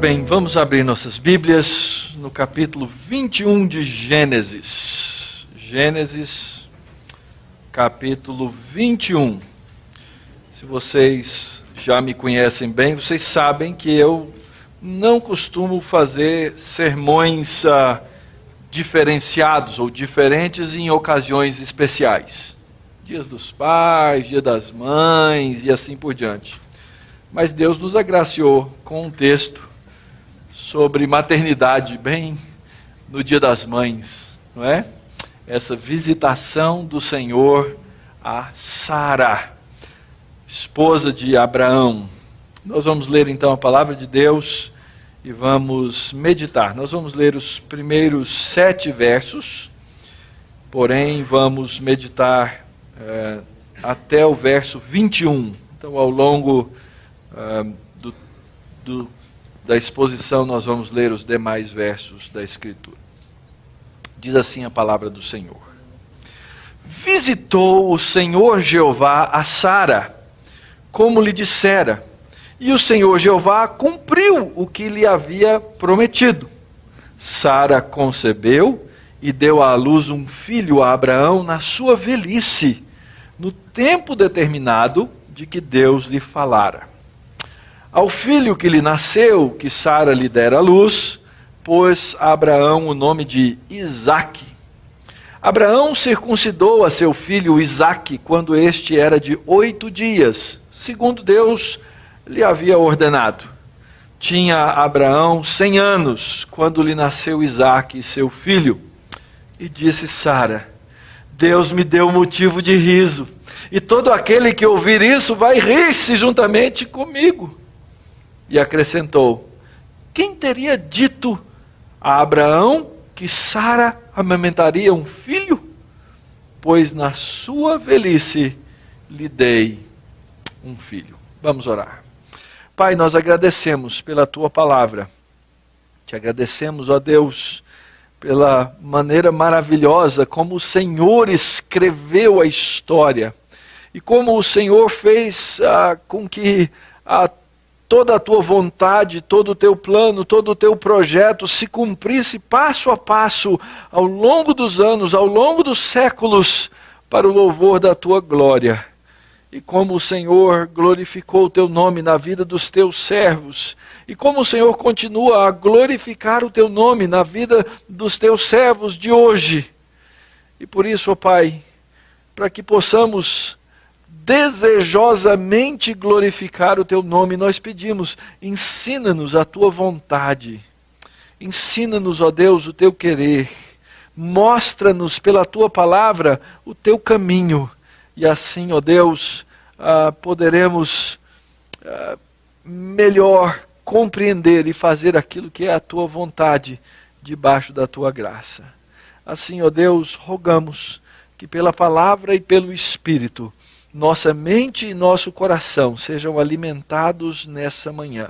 bem, vamos abrir nossas Bíblias no capítulo 21 de Gênesis. Gênesis, capítulo 21. Se vocês já me conhecem bem, vocês sabem que eu não costumo fazer sermões diferenciados ou diferentes em ocasiões especiais. Dias dos pais, dia das mães e assim por diante. Mas Deus nos agraciou com um texto sobre maternidade, bem no dia das mães, não é? Essa visitação do Senhor a Sara, esposa de Abraão. Nós vamos ler então a palavra de Deus e vamos meditar. Nós vamos ler os primeiros 7 versos, porém vamos meditar até o verso 21. Então, ao longo da exposição, nós vamos ler os demais versos da Escritura. Diz assim a palavra do Senhor: Visitou o Senhor Jeová a Sara, como lhe dissera, e o Senhor Jeová cumpriu o que lhe havia prometido. Sara concebeu e deu à luz um filho a Abraão na sua velhice, no tempo determinado de que Deus lhe falara. Ao filho que lhe nasceu, que Sara lhe dera à luz, pôs a Abraão o nome de Isaque. Abraão circuncidou a seu filho Isaque quando este era de 8 dias, segundo Deus lhe havia ordenado. Tinha Abraão 100 anos, quando lhe nasceu Isaque, seu filho. E disse Sara: Deus me deu motivo de riso, e todo aquele que ouvir isso vai rir-se juntamente comigo. E acrescentou: quem teria dito a Abraão que Sara amamentaria um filho? Pois na sua velhice lhe dei um filho. Vamos orar. Pai, nós agradecemos pela tua palavra. Te agradecemos, ó Deus, pela maneira maravilhosa como o Senhor escreveu a história e como o Senhor fez com que toda a tua vontade, todo o teu plano, todo o teu projeto se cumprisse passo a passo ao longo dos anos, ao longo dos séculos, para o louvor da tua glória. E como o Senhor glorificou o teu nome na vida dos teus servos, e como o Senhor continua a glorificar o teu nome na vida dos teus servos de hoje. E por isso, ó Pai, para que possamos desejosamente glorificar o teu nome, nós pedimos: ensina-nos a tua vontade, ensina-nos, ó Deus, o teu querer, mostra-nos pela tua palavra o teu caminho, e assim, ó Deus, poderemos melhor compreender e fazer aquilo que é a tua vontade, debaixo da tua graça. Assim, ó Deus, rogamos que pela palavra e pelo Espírito, nossa mente e nosso coração sejam alimentados nessa manhã,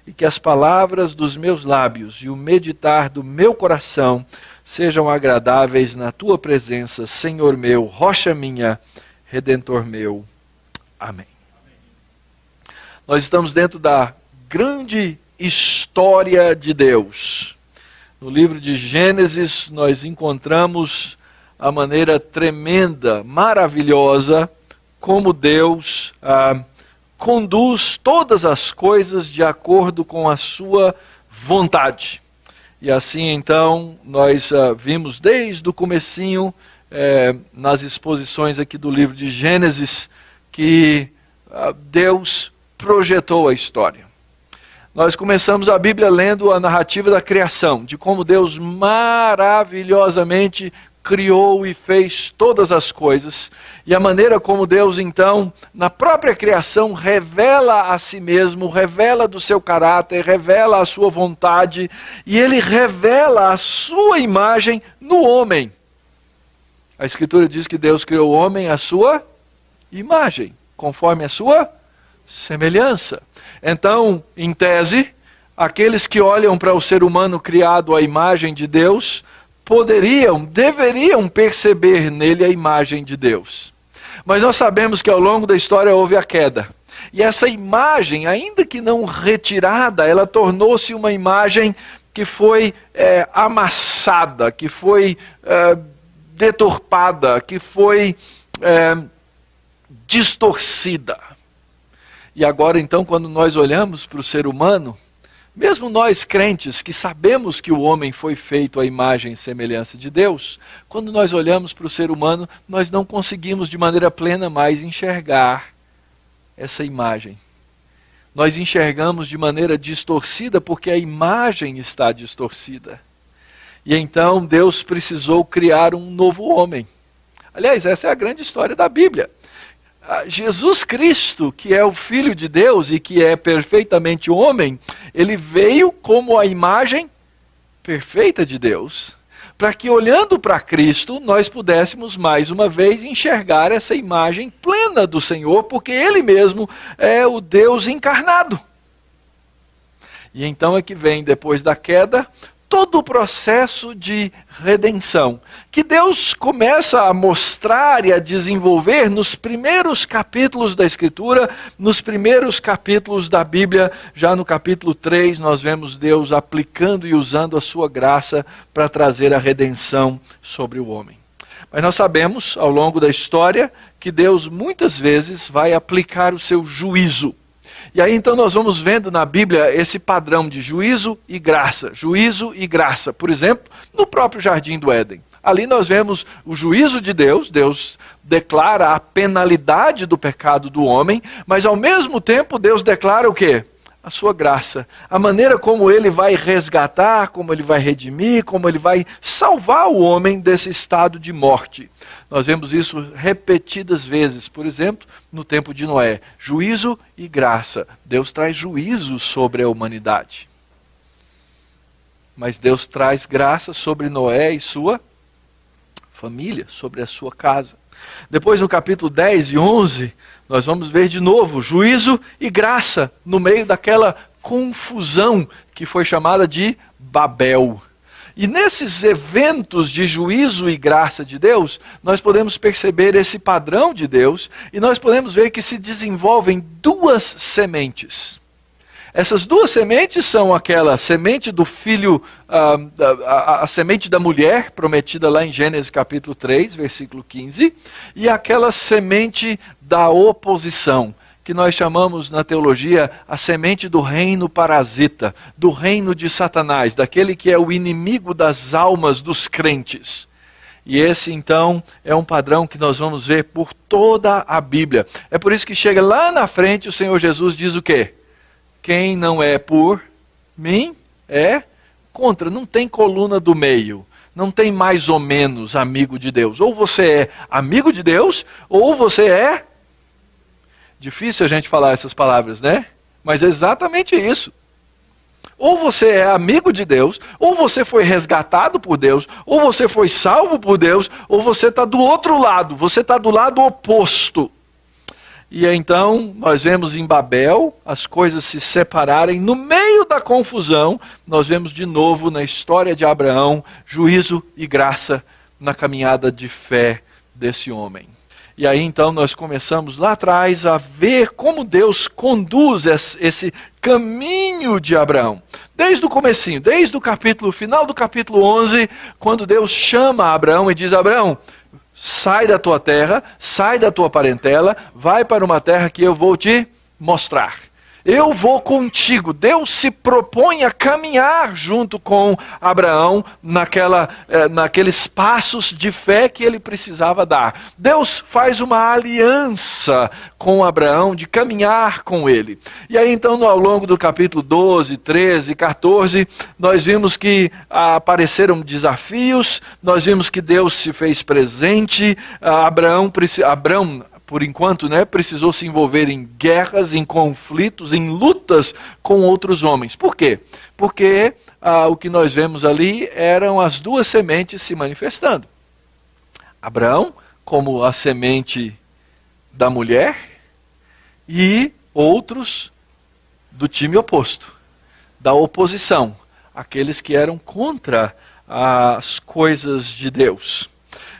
e que as palavras dos meus lábios e o meditar do meu coração sejam agradáveis na tua presença, Senhor meu, rocha minha, Redentor meu. Amém. Nós estamos dentro da grande história de Deus. No livro de Gênesis nós encontramos a maneira tremenda, maravilhosa, como Deus conduz todas as coisas de acordo com a sua vontade. E assim então nós vimos desde o comecinho, nas exposições aqui do livro de Gênesis, que Deus projetou a história. Nós começamos a Bíblia lendo a narrativa da criação, de como Deus maravilhosamente criou e fez todas as coisas, e a maneira como Deus então, na própria criação, revela a si mesmo, revela do seu caráter, revela a sua vontade, e Ele revela a sua imagem no homem. A Escritura diz que Deus criou o homem à sua imagem, conforme a sua semelhança. Então, em tese, aqueles que olham para o ser humano criado à imagem de Deus, deveriam perceber nele a imagem de Deus. Mas nós sabemos que ao longo da história houve a queda. E essa imagem, ainda que não retirada, ela tornou-se uma imagem que foi amassada, que foi deturpada, que foi distorcida. E agora então, quando nós olhamos para o ser humano, mesmo nós crentes que sabemos que o homem foi feito à imagem e semelhança de Deus, quando nós olhamos para o ser humano, nós não conseguimos de maneira plena mais enxergar essa imagem. Nós enxergamos de maneira distorcida porque a imagem está distorcida. E então Deus precisou criar um novo homem. Aliás, essa é a grande história da Bíblia. Jesus Cristo, que é o Filho de Deus e que é perfeitamente homem, ele veio como a imagem perfeita de Deus, para que olhando para Cristo, nós pudéssemos mais uma vez enxergar essa imagem plena do Senhor, porque Ele mesmo é o Deus encarnado. E então é que vem, depois da queda, todo o processo de redenção, que Deus começa a mostrar e a desenvolver nos primeiros capítulos da Escritura, nos primeiros capítulos da Bíblia. Já no capítulo 3 nós vemos Deus aplicando e usando a sua graça para trazer a redenção sobre o homem. Mas nós sabemos, ao longo da história, que Deus muitas vezes vai aplicar o seu juízo. E aí então nós vamos vendo na Bíblia esse padrão de juízo e graça. Juízo e graça. Por exemplo, no próprio Jardim do Éden. Ali nós vemos o juízo de Deus. Deus declara a penalidade do pecado do homem. Mas ao mesmo tempo Deus declara o quê? A sua graça. A maneira como Ele vai resgatar, como Ele vai redimir, como Ele vai salvar o homem desse estado de morte. Nós vemos isso repetidas vezes. Por exemplo, no tempo de Noé. Juízo e graça. Deus traz juízo sobre a humanidade. Mas Deus traz graça sobre Noé e sua família, sobre a sua casa. Depois no capítulo 10 e 11, nós vamos ver de novo juízo e graça no meio daquela confusão que foi chamada de Babel. E nesses eventos de juízo e graça de Deus, nós podemos perceber esse padrão de Deus e nós podemos ver que se desenvolvem duas sementes. Essas duas sementes são aquela semente do filho, a semente da mulher, prometida lá em Gênesis capítulo 3, versículo 15, e aquela semente da oposição, que nós chamamos na teologia a semente do reino parasita, do reino de Satanás, daquele que é o inimigo das almas dos crentes. E esse então é um padrão que nós vamos ver por toda a Bíblia. É por isso que chega lá na frente o Senhor Jesus diz o quê? Quem não é por mim é contra. Não tem coluna do meio. Não tem mais ou menos amigo de Deus. Ou você é amigo de Deus, ou você é... Difícil a gente falar essas palavras, né? Mas é exatamente isso. Ou você é amigo de Deus, ou você foi resgatado por Deus, ou você foi salvo por Deus, ou você está do outro lado, você está do lado oposto. E então nós vemos em Babel as coisas se separarem. No meio da confusão, nós vemos de novo na história de Abraão, juízo e graça na caminhada de fé desse homem. E aí então nós começamos lá atrás a ver como Deus conduz esse caminho de Abraão. Desde o comecinho, desde o final do capítulo 11, quando Deus chama Abraão e diz: Abraão, sai da tua terra, sai da tua parentela, vai para uma terra que eu vou te mostrar. Eu vou contigo. Deus se propõe a caminhar junto com Abraão naqueles passos de fé que ele precisava dar. Deus faz uma aliança com Abraão de caminhar com ele. E aí então ao longo do capítulo 12, 13, 14, nós vimos que apareceram desafios, nós vimos que Deus se fez presente, Abraão por enquanto, precisou se envolver em guerras, em conflitos, em lutas com outros homens. Por quê? Porque o que nós vemos ali eram as duas sementes se manifestando. Abraão, como a semente da mulher, e outros do time oposto, da oposição, aqueles que eram contra as coisas de Deus.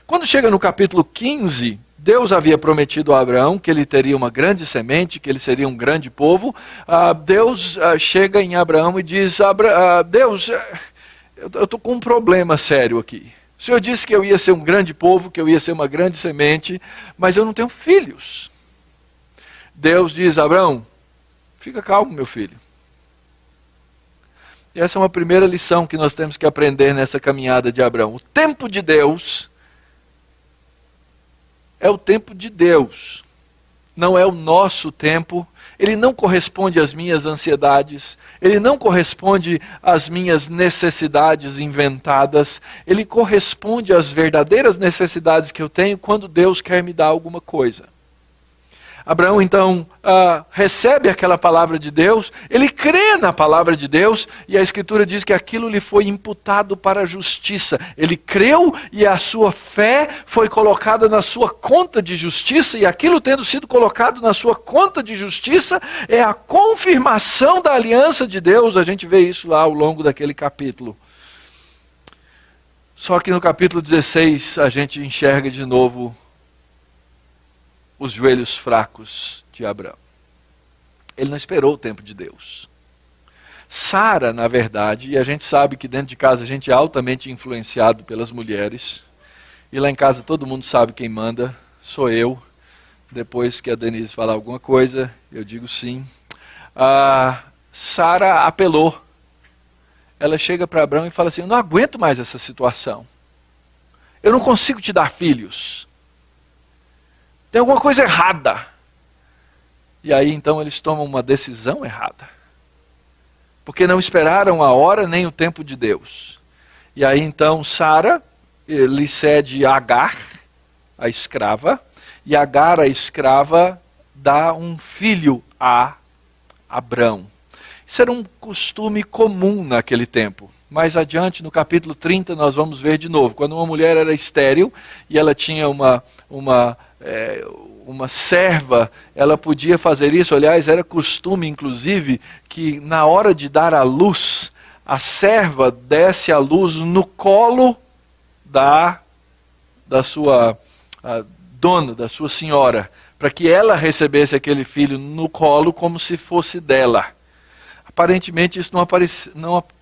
Quando chega no capítulo 15, Deus havia prometido a Abraão que ele teria uma grande semente, que ele seria um grande povo. Deus chega em Abraão e diz, Deus, eu estou com um problema sério aqui. O Senhor disse que eu ia ser um grande povo, que eu ia ser uma grande semente, mas eu não tenho filhos. Deus diz, Abraão, fica calmo, meu filho. E essa é uma primeira lição que nós temos que aprender nessa caminhada de Abraão. O tempo de Deus é o tempo de Deus, não é o nosso tempo. Ele não corresponde às minhas ansiedades, ele não corresponde às minhas necessidades inventadas, ele corresponde às verdadeiras necessidades que eu tenho quando Deus quer me dar alguma coisa. Abraão então recebe aquela palavra de Deus, ele crê na palavra de Deus, e a Escritura diz que aquilo lhe foi imputado para a justiça. Ele creu e a sua fé foi colocada na sua conta de justiça, e aquilo tendo sido colocado na sua conta de justiça é a confirmação da aliança de Deus. A gente vê isso lá ao longo daquele capítulo. Só que no capítulo 16 a gente enxerga de novo os joelhos fracos de Abraão. Ele não esperou o tempo de Deus. Sara, na verdade, e a gente sabe que dentro de casa a gente é altamente influenciado pelas mulheres, e lá em casa todo mundo sabe quem manda, sou eu. Depois que a Denise falar alguma coisa, eu digo sim. Sara apelou. Ela chega para Abraão e fala assim, eu não aguento mais essa situação. Eu não consigo te dar filhos. Tem alguma coisa errada. E aí então eles tomam uma decisão errada. Porque não esperaram a hora nem o tempo de Deus. E aí então Sara lhe cede Agar, a escrava. E Agar, a escrava, dá um filho a Abrão. Isso era um costume comum naquele tempo. Mais adiante, no capítulo 30, nós vamos ver de novo. Quando uma mulher era estéril e ela tinha uma serva, ela podia fazer isso. Aliás, era costume, inclusive, que na hora de dar à luz, a serva desse à luz no colo da sua dona, da sua senhora, para que ela recebesse aquele filho no colo como se fosse dela. Aparentemente isso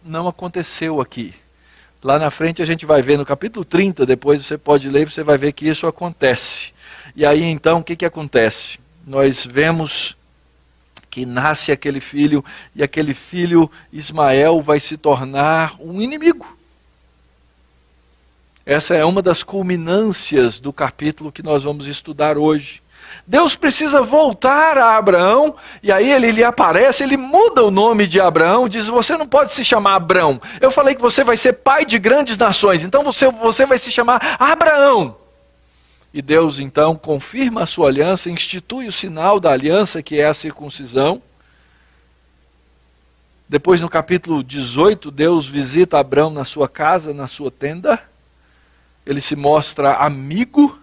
não aconteceu aqui. Lá na frente a gente vai ver no capítulo 30, depois você pode ler, você vai ver que isso acontece. E aí então o que acontece? Nós vemos que nasce aquele filho, e aquele filho, Ismael, vai se tornar um inimigo. Essa é uma das culminâncias do capítulo que nós vamos estudar hoje. Deus precisa voltar a Abraão, e aí ele lhe aparece, ele muda o nome de Abraão, diz, você não pode se chamar Abrão. Eu falei que você vai ser pai de grandes nações, então você vai se chamar Abraão. E Deus então confirma a sua aliança, institui o sinal da aliança, que é a circuncisão. Depois no capítulo 18, Deus visita Abrão na sua casa, na sua tenda. Ele se mostra amigo.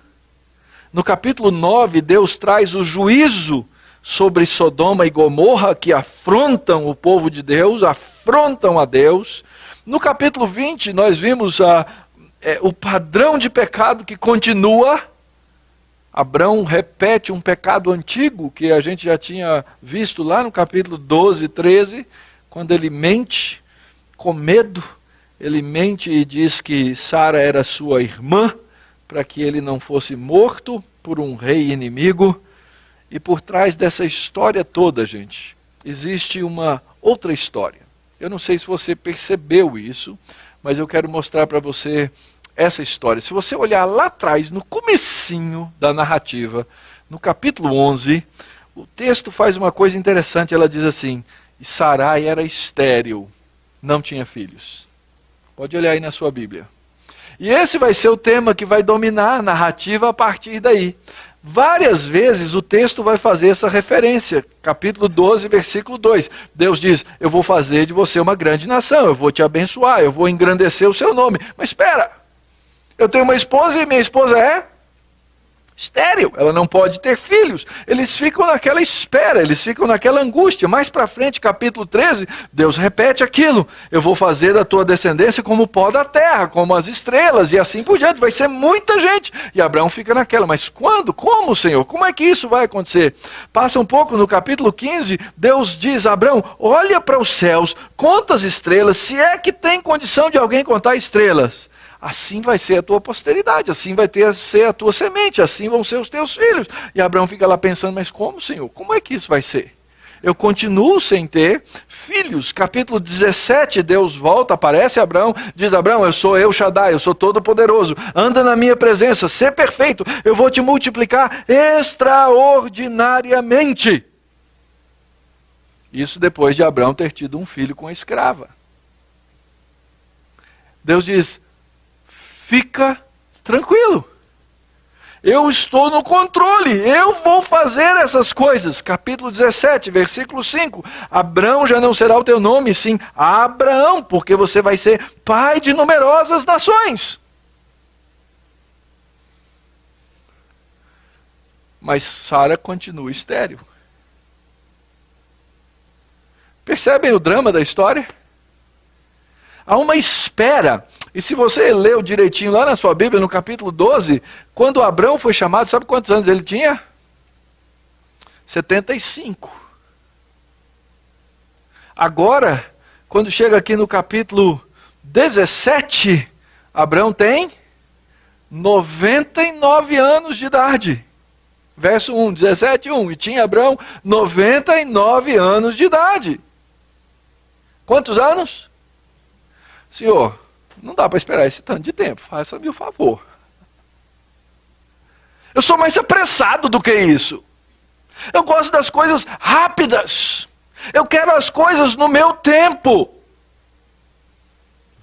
No capítulo 9, Deus traz o juízo sobre Sodoma e Gomorra, que afrontam o povo de Deus, afrontam a Deus. No capítulo 20, nós vimos o padrão de pecado que continua. Abrão repete um pecado antigo, que a gente já tinha visto lá no capítulo 12 e 13, quando ele mente com medo. Ele mente e diz que Sara era sua irmã, para que ele não fosse morto por um rei inimigo. E por trás dessa história toda, gente, existe uma outra história. Eu não sei se você percebeu isso, mas eu quero mostrar para você essa história. Se você olhar lá atrás, no comecinho da narrativa, no capítulo 11, o texto faz uma coisa interessante. Ela diz assim, e Sarai era estéril, não tinha filhos. Pode olhar aí na sua Bíblia. E esse vai ser o tema que vai dominar a narrativa a partir daí. Várias vezes o texto vai fazer essa referência. Capítulo 12, versículo 2. Deus diz, eu vou fazer de você uma grande nação, eu vou te abençoar, eu vou engrandecer o seu nome. Mas espera, eu tenho uma esposa e minha esposa é estéril, ela não pode ter filhos. Eles ficam naquela espera, eles ficam naquela angústia. Mais para frente, capítulo 13, Deus repete aquilo: eu vou fazer da tua descendência como o pó da terra, como as estrelas, e assim por diante. Vai ser muita gente. E Abraão fica naquela: mas quando? Como, Senhor? Como é que isso vai acontecer? Passa um pouco, no capítulo 15, Deus diz a Abraão: olha para os céus, conta as estrelas, se é que tem condição de alguém contar estrelas. Assim vai ser a tua posteridade, assim vai ser a tua semente, assim vão ser os teus filhos. E Abraão fica lá pensando: mas como, Senhor? Como é que isso vai ser? Eu continuo sem ter filhos. Capítulo 17, Deus volta, aparece a Abraão, diz: Abraão, eu sou El Shaddai, eu sou todo poderoso, anda na minha presença, sê perfeito, eu vou te multiplicar extraordinariamente. Isso depois de Abraão ter tido um filho com a escrava. Deus diz: fica tranquilo, eu estou no controle, eu vou fazer essas coisas. Capítulo 17, versículo 5, Abrão já não será o teu nome, sim Abraão, porque você vai ser pai de numerosas nações. Mas Sara continua estéril. Percebem o drama da história? Há uma espera. E se você leu direitinho lá na sua Bíblia, no capítulo 12, quando Abrão foi chamado, sabe quantos anos ele tinha? 75. Agora, quando chega aqui no capítulo 17, Abrão tem 99 anos de idade. Verso 1, 17, 1. E tinha Abrão 99 anos de idade. Quantos anos? Senhor, não dá para esperar esse tanto de tempo, faça-me o favor. Eu sou mais apressado do que isso. Eu gosto das coisas rápidas. Eu quero as coisas no meu tempo.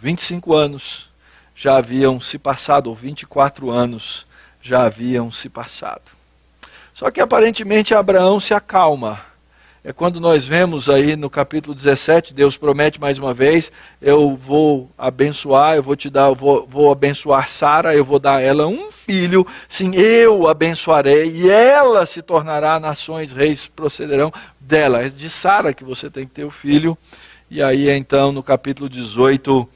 25 anos já haviam se passado, ou 24 anos já haviam se passado. Só que aparentemente Abraão se acalma. É quando nós vemos aí no capítulo 17, Deus promete mais uma vez: eu vou abençoar, eu vou te dar, vou abençoar Sara, eu vou dar a ela um filho, sim, eu abençoarei, e ela se tornará nações, reis procederão dela. É de Sara que você tem que ter o filho. E aí então no capítulo 18,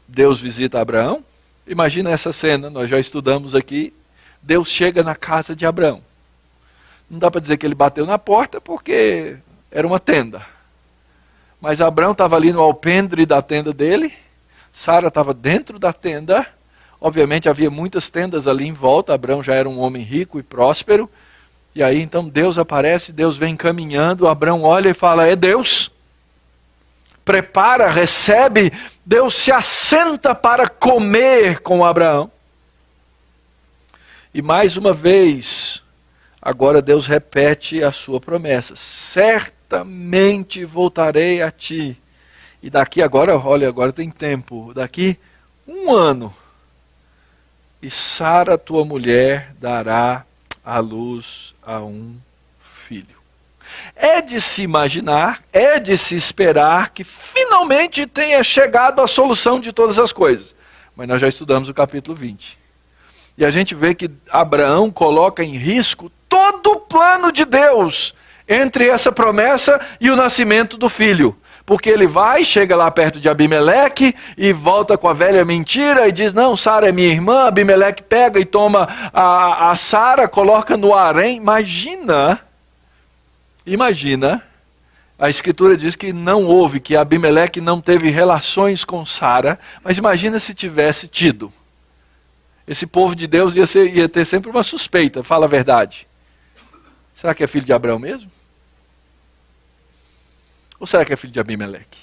Deus visita Abraão. Imagina essa cena, nós já estudamos aqui. Deus chega na casa de Abraão. Não dá para dizer que ele bateu na porta, porque era uma tenda. Mas Abraão estava ali no alpendre da tenda dele, Sara estava dentro da tenda. Obviamente havia muitas tendas ali em volta, Abraão já era um homem rico e próspero. E aí então Deus aparece, Deus vem caminhando, Abraão olha e fala: é Deus. Prepara, recebe, Deus se assenta para comer com Abraão. E mais uma vez, agora Deus repete a sua promessa: certamente voltarei a ti. E daqui agora, olha, agora tem tempo, daqui 1 ano, e Sara, tua mulher, dará à luz a um filho. É de se imaginar, é de se esperar que finalmente tenha chegado a solução de todas as coisas. Mas nós já estudamos o capítulo 20. E a gente vê que Abraão coloca em risco todo o plano de Deus entre essa promessa e o nascimento do filho. Porque ele vai, chega lá perto de Abimeleque e volta com a velha mentira e diz: não, Sara é minha irmã. Abimeleque pega e toma a Sara, coloca no harém. Imagina, a escritura diz que não houve, que Abimeleque não teve relações com Sara, mas imagina se tivesse tido. Esse povo de Deus ia ter sempre uma suspeita, fala a verdade. Será que é filho de Abraão mesmo? Ou será que é filho de Abimeleque?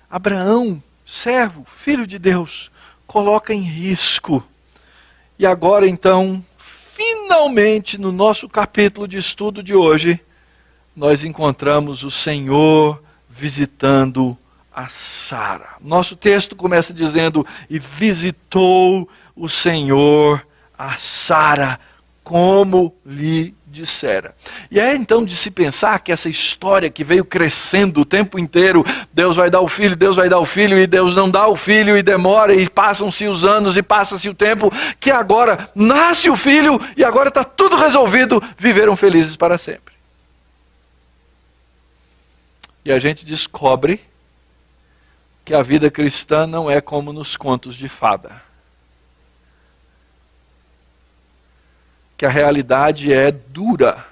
Abraão, servo, filho de Deus, coloca em risco. E agora então, finalmente no nosso capítulo de estudo de hoje, nós encontramos o Senhor visitando a Sara. Nosso texto começa dizendo: e visitou o Senhor a Sara, como lhe dissera. E é então de se pensar que essa história que veio crescendo o tempo inteiro, Deus vai dar o filho, Deus vai dar o filho, e Deus não dá o filho, e demora, e passam-se os anos, e passa-se o tempo, que agora nasce o filho, e agora está tudo resolvido, viveram felizes para sempre. E a gente descobre que a vida cristã não é como nos contos de fada. Que a realidade é dura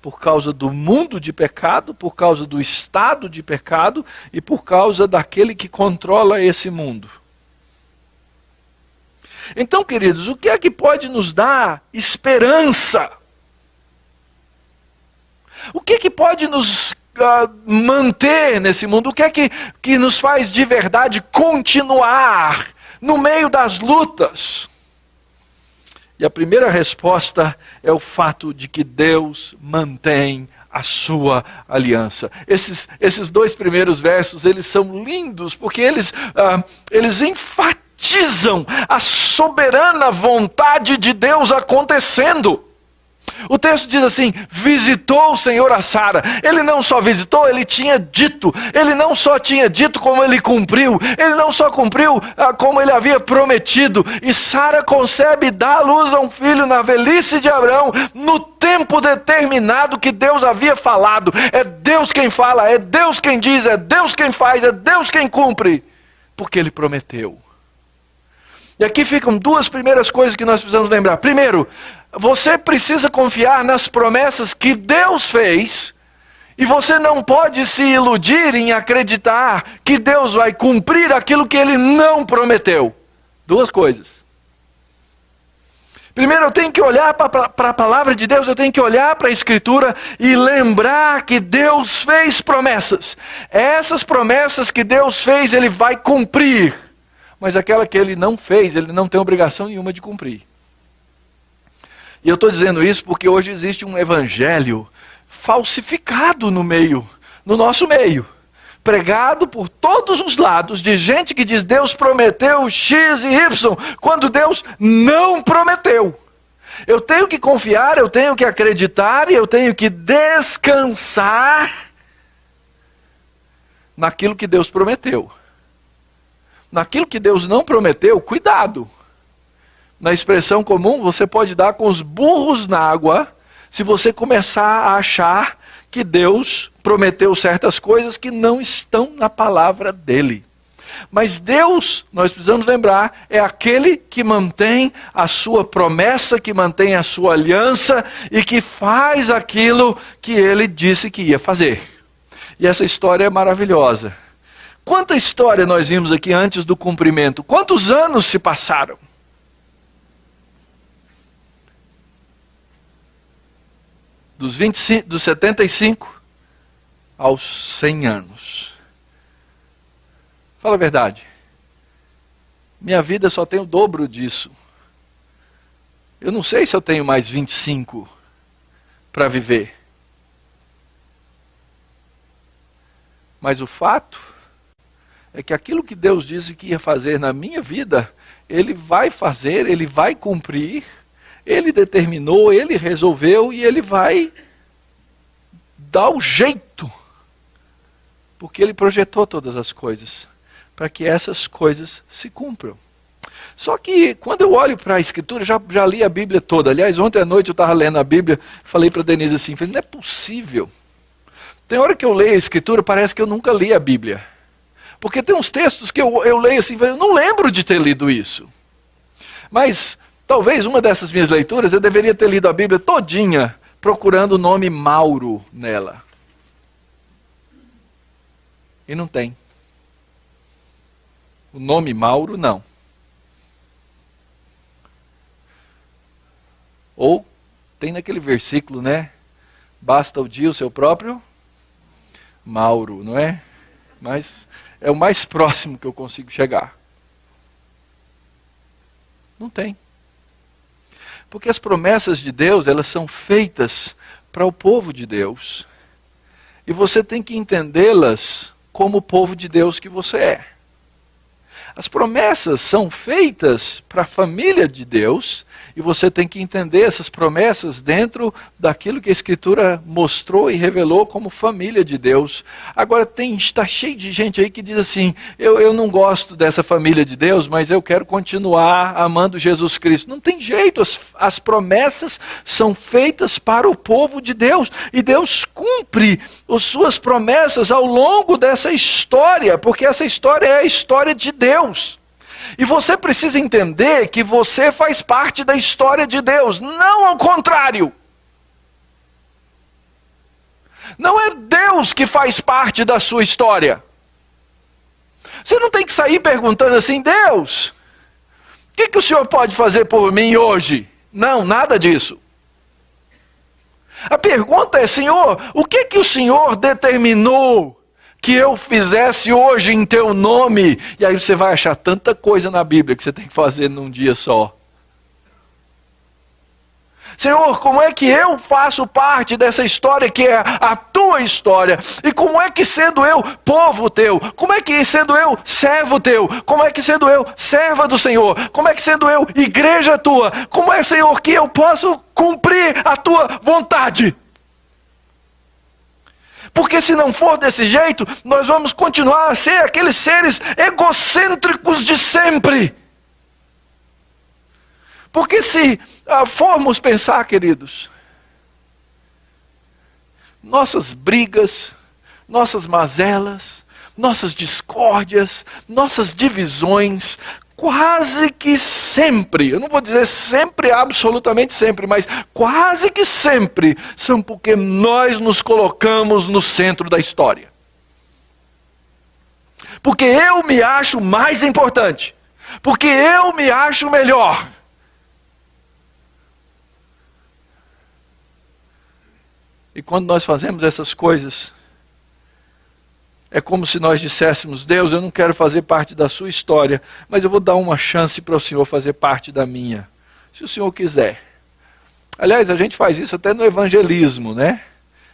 por causa do mundo de pecado, por causa do estado de pecado e por causa daquele que controla esse mundo. Então, queridos, o que é que pode nos dar esperança? O que é que pode nos manter nesse mundo? O que é que nos faz de verdade continuar no meio das lutas? E a primeira resposta é o fato de que Deus mantém a sua aliança. Esses dois primeiros versos, eles são lindos, porque eles enfatizam a soberana vontade de Deus acontecendo. O texto diz assim: visitou o Senhor a Sara. Ele não só visitou, ele tinha dito. Ele não só tinha dito, como ele cumpriu. Ele não só cumpriu como ele havia prometido. E Sara concebe e dá à luz a um filho na velhice de Abraão, no tempo determinado que Deus havia falado. É Deus quem fala, é Deus quem diz, é Deus quem faz, é Deus quem cumpre. Porque ele prometeu. E aqui ficam duas primeiras coisas que nós precisamos lembrar. Primeiro, você precisa confiar nas promessas que Deus fez, e você não pode se iludir em acreditar que Deus vai cumprir aquilo que Ele não prometeu. Duas coisas. Primeiro, eu tenho que olhar para a palavra de Deus, eu tenho que olhar para a Escritura e lembrar que Deus fez promessas. Essas promessas que Deus fez, Ele vai cumprir. Mas aquela que Ele não fez, Ele não tem obrigação nenhuma de cumprir. E eu estou dizendo isso porque hoje existe um evangelho falsificado no nosso meio. Pregado por todos os lados, de gente que diz Deus prometeu X e Y, quando Deus não prometeu. Eu tenho que confiar, eu tenho que acreditar e eu tenho que descansar naquilo que Deus prometeu. Naquilo que Deus não prometeu, cuidado. Na expressão comum, você pode dar com os burros na água, se você começar a achar que Deus prometeu certas coisas que não estão na palavra dele. Mas Deus, nós precisamos lembrar, é aquele que mantém a sua promessa, que mantém a sua aliança e que faz aquilo que ele disse que ia fazer. E essa história é maravilhosa. Quanta história nós vimos aqui antes do cumprimento? Quantos anos se passaram? Dos 75 aos 100 anos. Fala a verdade. Minha vida só tem o dobro disso. Eu não sei se eu tenho mais 25 para viver. Mas o fato é que aquilo que Deus disse que ia fazer na minha vida, Ele vai fazer, Ele vai cumprir. Ele determinou, Ele resolveu e Ele vai dar o jeito. Porque Ele projetou todas as coisas para que essas coisas se cumpram. Só que quando eu olho para a Escritura, já li a Bíblia toda. Aliás, ontem à noite eu estava lendo a Bíblia, falei para a Denise assim, falei, não é possível. Tem hora que eu leio a Escritura, parece que eu nunca li a Bíblia. Porque tem uns textos que eu leio assim, eu não lembro de ter lido isso. Mas talvez uma dessas minhas leituras, eu deveria ter lido a Bíblia todinha, procurando o nome Mauro nela. E não tem. O nome Mauro, não. Ou, tem naquele versículo, né? Basta o dia o seu próprio Mauro, não é? Mas é o mais próximo que eu consigo chegar. Não tem. Porque as promessas de Deus, elas são feitas para o povo de Deus. E você tem que entendê-las como o povo de Deus que você é. As promessas são feitas para a família de Deus, e você tem que entender essas promessas dentro daquilo que a Escritura mostrou e revelou como família de Deus. Agora está cheio de gente aí que diz assim, eu não gosto dessa família de Deus, mas eu quero continuar amando Jesus Cristo. Não tem jeito, as promessas são feitas para o povo de Deus, e Deus cumpre as suas promessas ao longo dessa história, porque essa história é a história de Deus. E você precisa entender que você faz parte da história de Deus, não ao contrário. Não é Deus que faz parte da sua história. Você não tem que sair perguntando assim, Deus, o que o Senhor pode fazer por mim hoje? Não, nada disso. A pergunta é, Senhor, o que o Senhor determinou que eu fizesse hoje em teu nome? E aí você vai achar tanta coisa na Bíblia que você tem que fazer num dia só. Senhor, como é que eu faço parte dessa história que é a tua história? E como é que sendo eu povo teu? Como é que sendo eu servo teu? Como é que sendo eu serva do Senhor? Como é que sendo eu igreja tua? Como é, Senhor, que eu posso cumprir a tua vontade? Porque se não for desse jeito, nós vamos continuar a ser aqueles seres egocêntricos de sempre. Porque se formos pensar, queridos, nossas brigas, nossas mazelas, nossas discórdias, nossas divisões, quase que sempre, eu não vou dizer sempre, absolutamente sempre, mas quase que sempre, são porque nós nos colocamos no centro da história. Porque eu me acho mais importante, porque eu me acho melhor. E quando nós fazemos essas coisas, é como se nós disséssemos, Deus, eu não quero fazer parte da sua história, mas eu vou dar uma chance para o Senhor fazer parte da minha, se o Senhor quiser. Aliás, a gente faz isso até no evangelismo, né?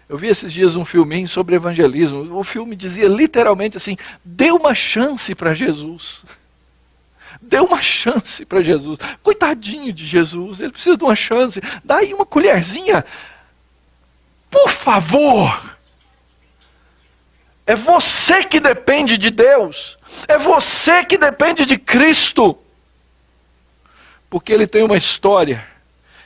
Eu vi esses dias um filminho sobre evangelismo, o filme dizia literalmente assim, dê uma chance para Jesus. Dê uma chance para Jesus. Coitadinho de Jesus, ele precisa de uma chance, dá aí uma colherzinha. Por favor! É você que depende de Deus. É você que depende de Cristo. Porque Ele tem uma história.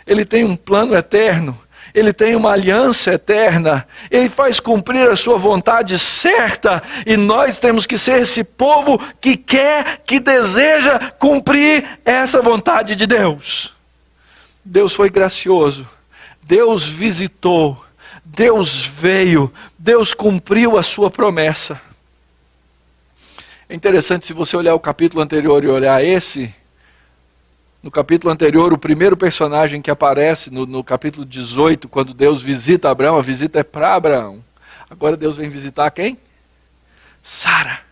Ele tem um plano eterno. Ele tem uma aliança eterna. Ele faz cumprir a sua vontade certa. E nós temos que ser esse povo que quer, que deseja cumprir essa vontade de Deus. Deus foi gracioso. Deus visitou. Deus veio, Deus cumpriu a sua promessa. É interessante se você olhar o capítulo anterior e olhar esse, no capítulo anterior o primeiro personagem que aparece no capítulo 18, quando Deus visita Abraão, a visita é para Abraão. Agora Deus vem visitar quem? Sara.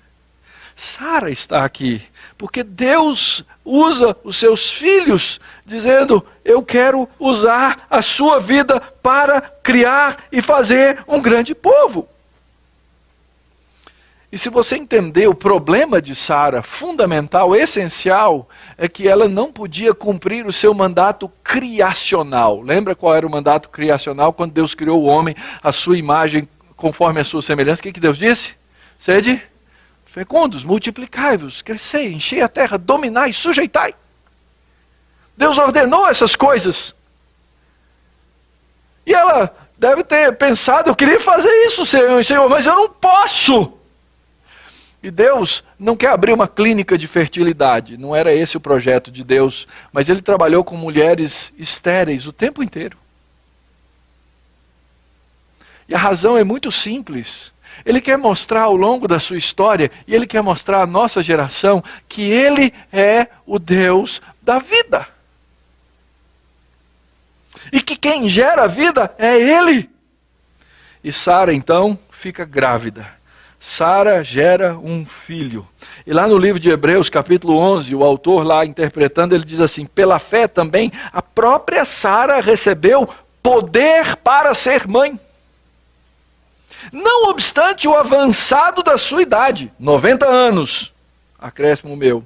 Sara está aqui, porque Deus usa os seus filhos, dizendo, eu quero usar a sua vida para criar e fazer um grande povo. E se você entender o problema de Sara, fundamental, essencial, é que ela não podia cumprir o seu mandato criacional. Lembra qual era o mandato criacional? Quando Deus criou o homem, a sua imagem, conforme a sua semelhança, o que Deus disse? Sede fecundos, multiplicai-vos, crescei, enchei a terra, dominai, sujeitai. Deus ordenou essas coisas. E ela deve ter pensado, eu queria fazer isso, Senhor, mas eu não posso. E Deus não quer abrir uma clínica de fertilidade, não era esse o projeto de Deus, mas Ele trabalhou com mulheres estéreis o tempo inteiro. E a razão é muito simples. Ele quer mostrar ao longo da sua história, e Ele quer mostrar à nossa geração, que Ele é o Deus da vida. E que quem gera a vida é Ele. E Sara então fica grávida. Sara gera um filho. E lá no livro de Hebreus, capítulo 11, o autor lá interpretando, ele diz assim, pela fé também, a própria Sara recebeu poder para ser mãe. Não obstante o avançado da sua idade, 90 anos, acréscimo meu,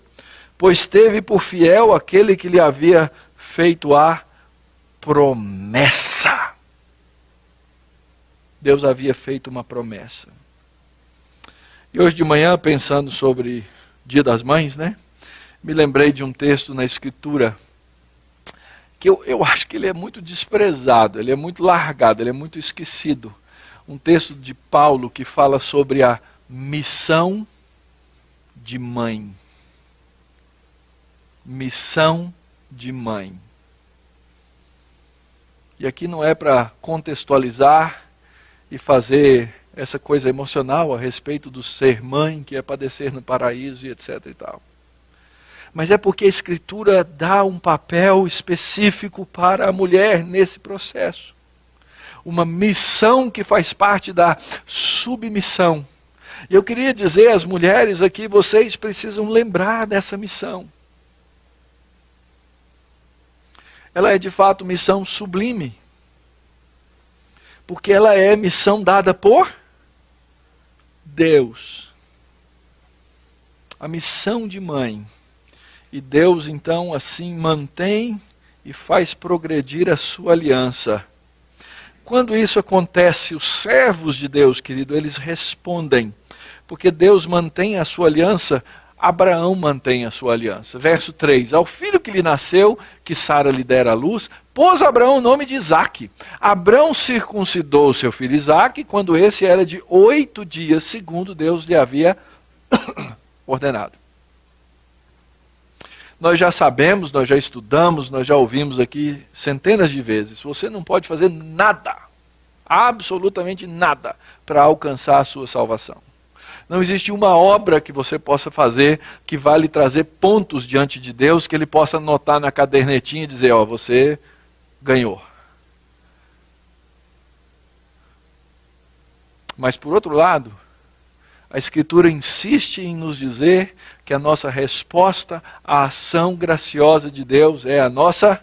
pois teve por fiel aquele que lhe havia feito a promessa. Deus havia feito uma promessa. E hoje de manhã, pensando sobre Dia das Mães, né? Me lembrei de um texto na Escritura que eu acho que ele é muito desprezado, ele é muito largado, ele é muito esquecido. Um texto de Paulo que fala sobre a missão de mãe. Missão de mãe. E aqui não é para contextualizar e fazer essa coisa emocional a respeito do ser mãe, que é padecer no paraíso e etc e tal. Mas é porque a Escritura dá um papel específico para a mulher nesse processo. Uma missão que faz parte da submissão. E eu queria dizer às mulheres aqui, vocês precisam lembrar dessa missão. Ela é de fato missão sublime. Porque ela é missão dada por Deus. A missão de mãe. E Deus então assim mantém e faz progredir a sua aliança. Quando isso acontece, os servos de Deus, querido, eles respondem. Porque Deus mantém a sua aliança, Abraão mantém a sua aliança. Verso 3, ao filho que lhe nasceu, que Sara lhe dera à luz, pôs Abraão o nome de Isaque. Abraão circuncidou seu filho Isaque, quando esse era de 8 dias, segundo Deus lhe havia ordenado. Nós já sabemos, nós já estudamos, nós já ouvimos aqui centenas de vezes. Você não pode fazer nada, absolutamente nada, para alcançar a sua salvação. Não existe uma obra que você possa fazer que vá lhe trazer pontos diante de Deus, que ele possa anotar na cadernetinha e dizer, ó, você ganhou. Mas por outro lado, a Escritura insiste em nos dizer que a nossa resposta à ação graciosa de Deus é a nossa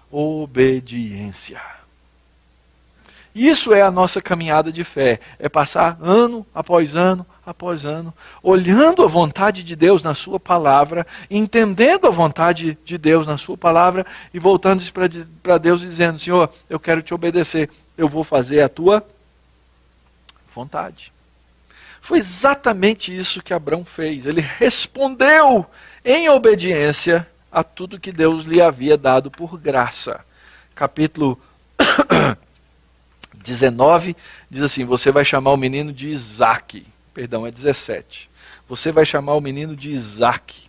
obediência. Isso é a nossa caminhada de fé, é passar ano após ano, olhando a vontade de Deus na sua palavra, entendendo a vontade de Deus na sua palavra e voltando para Deus e dizendo, Senhor, eu quero te obedecer, eu vou fazer a tua vontade. Foi exatamente isso que Abraão fez. Ele respondeu em obediência a tudo que Deus lhe havia dado por graça. Capítulo 19 diz assim, você vai chamar o menino de Isaque. Perdão, é 17. Você vai chamar o menino de Isaque.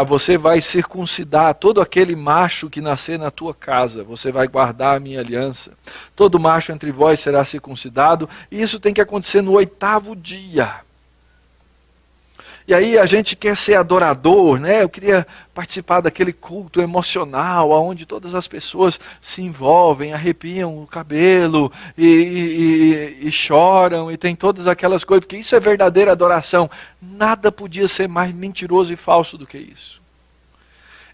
Você vai circuncidar todo aquele macho que nascer na tua casa. Você vai guardar a minha aliança. Todo macho entre vós será circuncidado. E isso tem que acontecer no 8º dia. E aí a gente quer ser adorador, né? Eu queria participar daquele culto emocional, onde todas as pessoas se envolvem, arrepiam o cabelo e choram e tem todas aquelas coisas, porque isso é verdadeira adoração. Nada podia ser mais mentiroso e falso do que isso.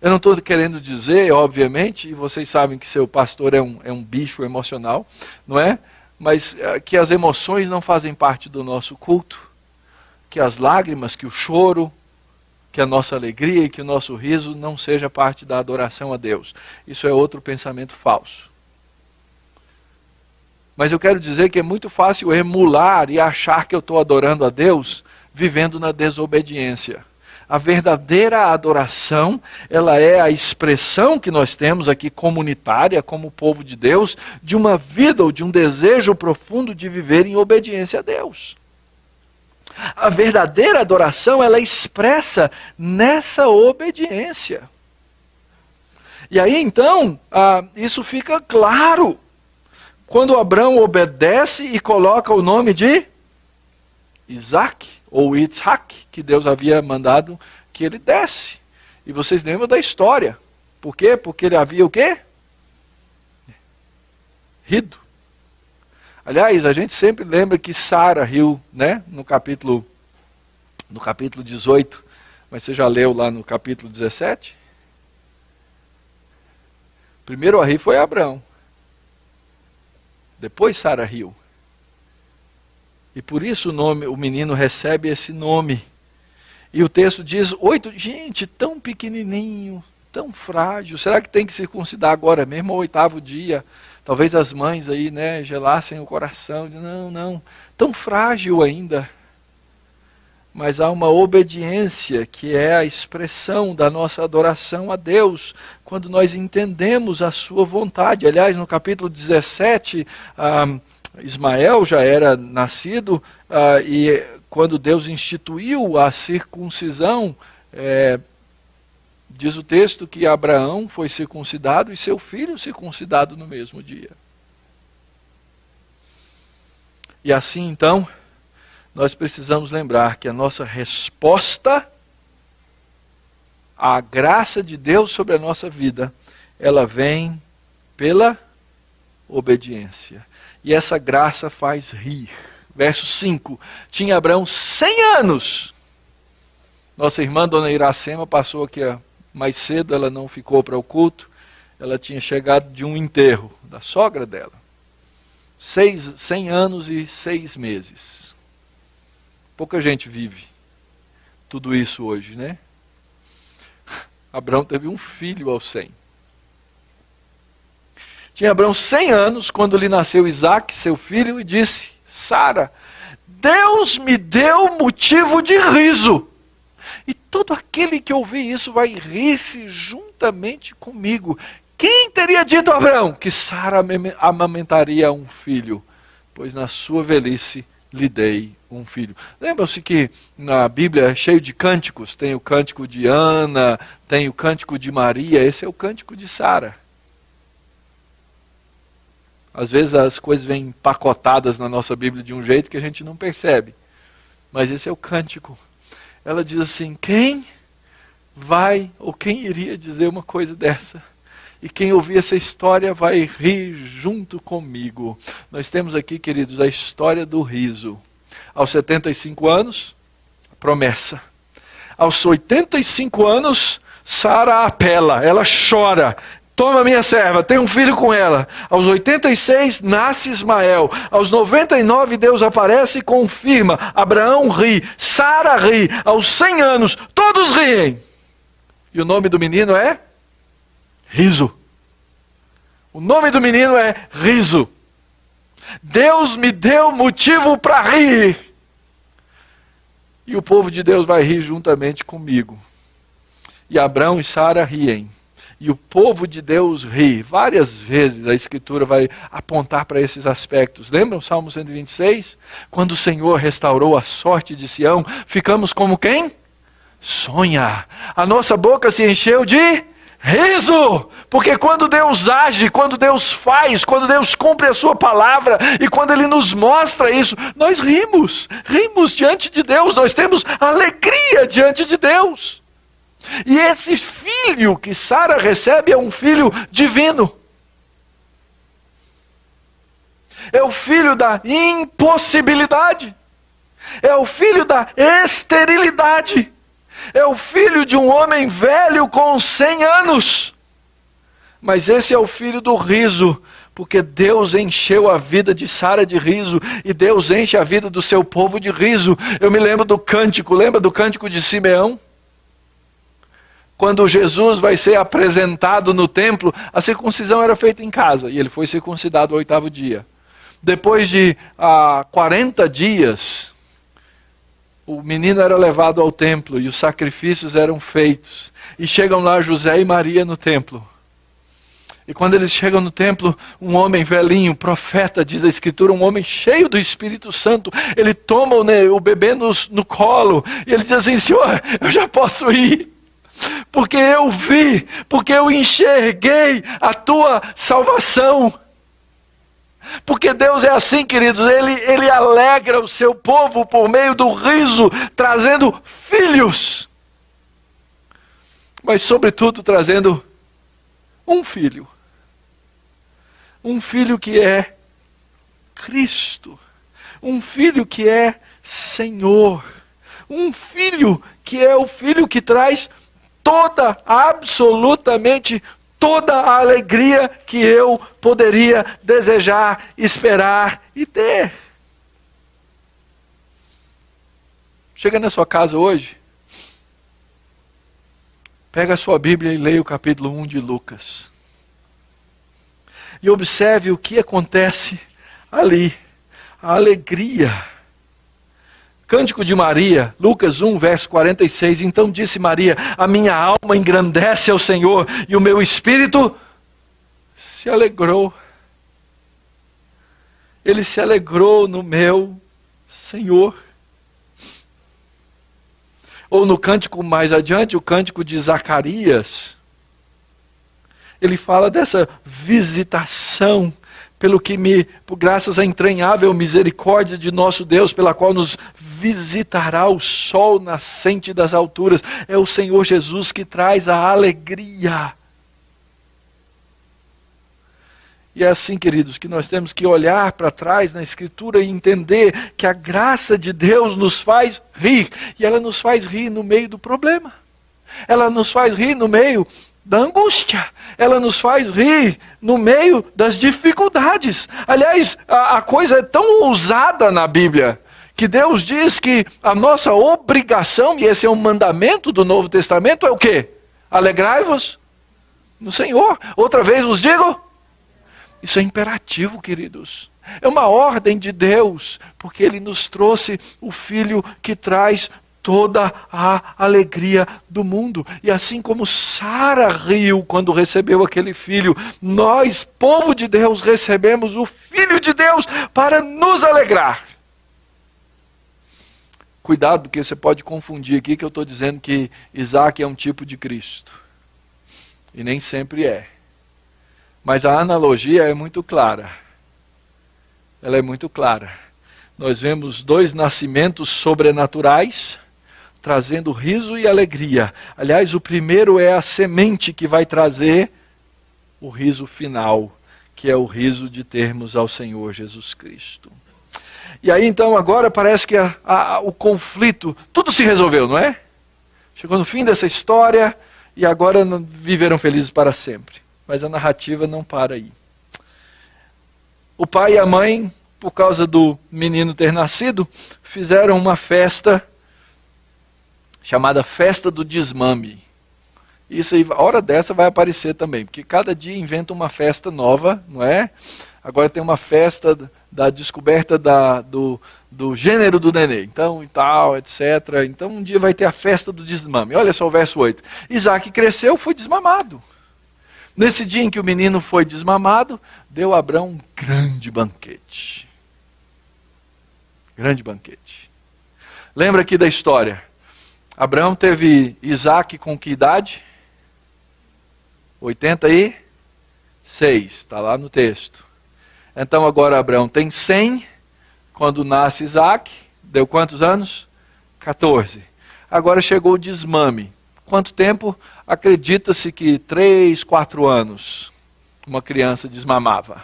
Eu não estou querendo dizer, obviamente, e vocês sabem que seu pastor é um bicho emocional, não é? Mas que as emoções não fazem parte do nosso culto. Que as lágrimas, que o choro, que a nossa alegria e que o nosso riso não seja parte da adoração a Deus. Isso é outro pensamento falso. Mas eu quero dizer que é muito fácil emular e achar que eu estou adorando a Deus vivendo na desobediência. A verdadeira adoração, ela é a expressão que nós temos aqui comunitária, como povo de Deus, de uma vida ou de um desejo profundo de viver em obediência a Deus. A verdadeira adoração, ela é expressa nessa obediência. E aí então, isso fica claro. Quando Abraão obedece e coloca o nome de Isaque, ou Yitzhak, que Deus havia mandado que ele desse. E vocês lembram da história. Por quê? Porque ele havia o quê? Rido. Aliás, a gente sempre lembra que Sara riu, né? No capítulo 18, mas você já leu lá no capítulo 17? Primeiro a rir foi Abraão. Depois Sara riu. E por isso o menino recebe esse nome. E o texto diz, 8, gente, tão pequenininho, tão frágil, será que tem que circuncidar agora mesmo, ao 8º dia? Talvez as mães aí, né, gelassem o coração, não, tão frágil ainda. Mas há uma obediência que é a expressão da nossa adoração a Deus, quando nós entendemos a sua vontade. Aliás, no capítulo 17, Ismael já era nascido, e quando Deus instituiu a circuncisão, diz o texto que Abraão foi circuncidado e seu filho circuncidado no mesmo dia. E assim então, nós precisamos lembrar que a nossa resposta à graça de Deus sobre a nossa vida, ela vem pela obediência. E essa graça faz rir. Verso 5, tinha Abraão 100 anos. Nossa irmã, dona Iracema, passou aqui mais cedo, ela não ficou para o culto. Ela tinha chegado de um enterro da sogra dela. 100 anos e 6 meses. Pouca gente vive tudo isso hoje, né? Abraão teve um filho aos 100. Tinha Abraão 100 anos quando lhe nasceu Isaque, seu filho, e disse, Sara, Deus me deu motivo de riso. E todo aquele que ouvir isso vai rir-se juntamente comigo. Quem teria dito a Abraão que Sara amamentaria um filho? Pois na sua velhice lhe dei um filho. Lembram-se que na Bíblia é cheio de cânticos. Tem o cântico de Ana, tem o cântico de Maria. Esse é o cântico de Sara. Às vezes as coisas vêm empacotadas na nossa Bíblia de um jeito que a gente não percebe. Mas esse é o cântico. Ela diz assim, quem vai, ou quem iria dizer uma coisa dessa? E quem ouvir essa história vai rir junto comigo. Nós temos aqui, queridos, a história do riso. Aos 75 anos, promessa. Aos 85 anos, Sara apela, ela chora. Toma minha serva, tem um filho com ela. Aos 86, nasce Ismael. Aos 99, Deus aparece e confirma. Abraão ri, Sara ri. Aos 100 anos, todos riem. E o nome do menino é? Riso. O nome do menino é Riso. Deus me deu motivo para rir. E o povo de Deus vai rir juntamente comigo. E Abraão e Sara riem. E o povo de Deus ri. Várias vezes a Escritura vai apontar para esses aspectos. Lembram o Salmo 126? Quando o Senhor restaurou a sorte de Sião, ficamos como quem? Sonha. A nossa boca se encheu de riso. Porque quando Deus age, quando Deus faz, quando Deus cumpre a sua palavra, e quando Ele nos mostra isso, nós rimos. Rimos diante de Deus. Nós temos alegria diante de Deus. E esse filho que Sara recebe é um filho divino. É o filho da impossibilidade. É o filho da esterilidade. É o filho de um homem velho com 100 anos. Mas esse é o filho do riso, porque Deus encheu a vida de Sara de riso, e Deus enche a vida do seu povo de riso. Eu me lembro do cântico, lembra do cântico de Simeão? Quando Jesus vai ser apresentado no templo, a circuncisão era feita em casa, e ele foi circuncidado ao 8º dia. Depois de 40 dias, o menino era levado ao templo, e os sacrifícios eram feitos. E chegam lá José e Maria no templo. E quando eles chegam no templo, um homem velhinho, profeta, diz a Escritura, um homem cheio do Espírito Santo, ele toma o bebê no colo, e ele diz assim, Senhor, eu já posso ir. Porque eu vi, porque eu enxerguei a tua salvação. Porque Deus é assim, queridos, Ele alegra o seu povo por meio do riso, trazendo filhos. Mas sobretudo trazendo um filho. Um filho que é Cristo. Um filho que é Senhor. Um filho que é o filho que traz absolutamente toda a alegria que eu poderia desejar, esperar e ter. Chega na sua casa hoje, Pega a sua Bíblia e leia o capítulo 1 de Lucas. E observe o que acontece ali. A alegria. Cântico de Maria, Lucas 1, verso 46. Então disse Maria: a minha alma engrandece ao Senhor, e o meu espírito se alegrou. Ele se alegrou no meu Senhor. Ou no cântico mais adiante, o cântico de Zacarias, ele fala dessa visitação, por graças à entranhável misericórdia de nosso Deus, pela qual nos visitará o sol nascente das alturas. É o Senhor Jesus que traz a alegria. E é assim, queridos, que nós temos que olhar para trás na Escritura e entender que a graça de Deus nos faz rir. E ela nos faz rir no meio do problema. Ela nos faz rir no meio da angústia. Ela nos faz rir no meio das dificuldades. Aliás, a coisa é tão ousada na Bíblia, que Deus diz que a nossa obrigação, e esse é um mandamento do Novo Testamento, é o quê? Alegrai-vos no Senhor. Outra vez vos digo... Isso é imperativo, queridos. É uma ordem de Deus, porque Ele nos trouxe o Filho que traz toda a alegria do mundo. E assim como Sara riu quando recebeu aquele filho, nós, povo de Deus, recebemos o Filho de Deus para nos alegrar. Cuidado, porque você pode confundir aqui que eu estou dizendo que Isaac é um tipo de Cristo. E nem sempre é. Mas a analogia é muito clara. Ela é muito clara. Nós vemos dois nascimentos sobrenaturais, trazendo riso e alegria. Aliás, o primeiro é a semente que vai trazer o riso final, que é o riso de termos ao Senhor Jesus Cristo. E aí então agora parece que o conflito, tudo se resolveu, não é? Chegou no fim dessa história e agora viveram felizes para sempre. Mas a narrativa não para aí. O pai e a mãe, por causa do menino ter nascido, fizeram uma festa chamada Festa do Desmame. Isso aí, a hora dessa vai aparecer também, porque cada dia inventa uma festa nova, não é? Agora tem uma festa da descoberta do gênero do nenê, então e tal, etc. Então um dia vai ter a festa do desmame. Olha só o verso 8. Isaac cresceu, foi desmamado. Nesse dia em que o menino foi desmamado, deu a Abrão um grande banquete. Grande banquete. Lembra aqui da história. Abrão teve Isaac com que idade? 86, está lá no texto. Então agora Abrão tem 100, quando nasce Isaac, deu quantos anos? 14. Agora chegou o desmame. Quanto tempo? Acredita-se que 3, 4 anos uma criança desmamava.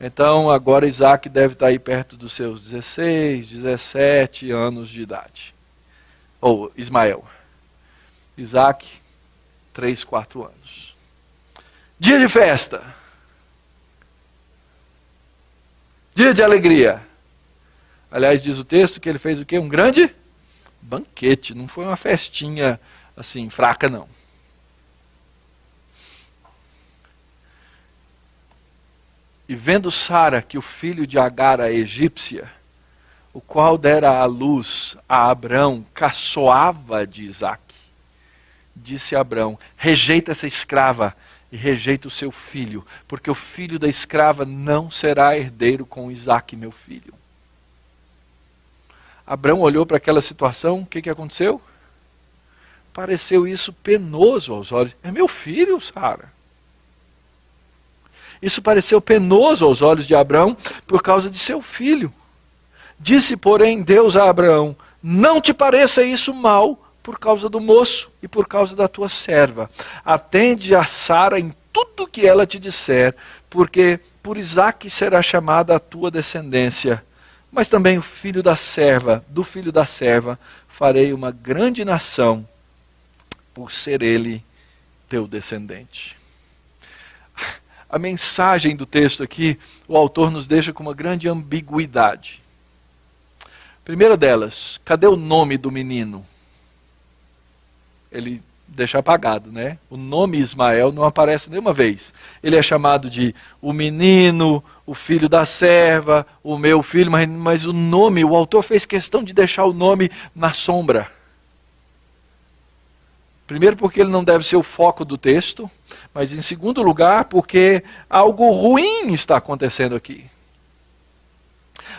Então agora Isaac deve estar aí perto dos seus 16, 17 anos de idade. Ou Ismael. Isaac, 3, 4 anos. Dia de festa. Dia de alegria. Aliás, diz o texto que ele fez o quê? Um grande banquete. Não foi uma festinha assim, fraca não. E vendo Sara que o filho de Agar, a egípcia, o qual dera à luz a Abrão, caçoava de Isaque, disse a Abrão: rejeita essa escrava e rejeita o seu filho, porque o filho da escrava não será herdeiro com Isaque, meu filho. Abrão olhou para aquela situação, o que aconteceu? Pareceu isso penoso aos olhos. É meu filho, Sara. Isso pareceu penoso aos olhos de Abrão por causa de seu filho. Disse, porém, Deus a Abraão: não te pareça isso mal por causa do moço e por causa da tua serva. Atende a Sara em tudo que ela te disser, porque por Isaque será chamada a tua descendência. Mas também o filho da serva, do filho da serva, farei uma grande nação, por ser ele teu descendente. A mensagem do texto aqui, o autor nos deixa com uma grande ambiguidade. Primeira delas, cadê o nome do menino? ele deixa apagado, né? O nome Ismael não aparece nenhuma vez. Ele é chamado de o menino, o filho da serva, o meu filho, mas o nome, o autor fez questão de deixar o nome na sombra. Primeiro porque ele não deve ser o foco do texto, mas em segundo lugar porque algo ruim está acontecendo aqui.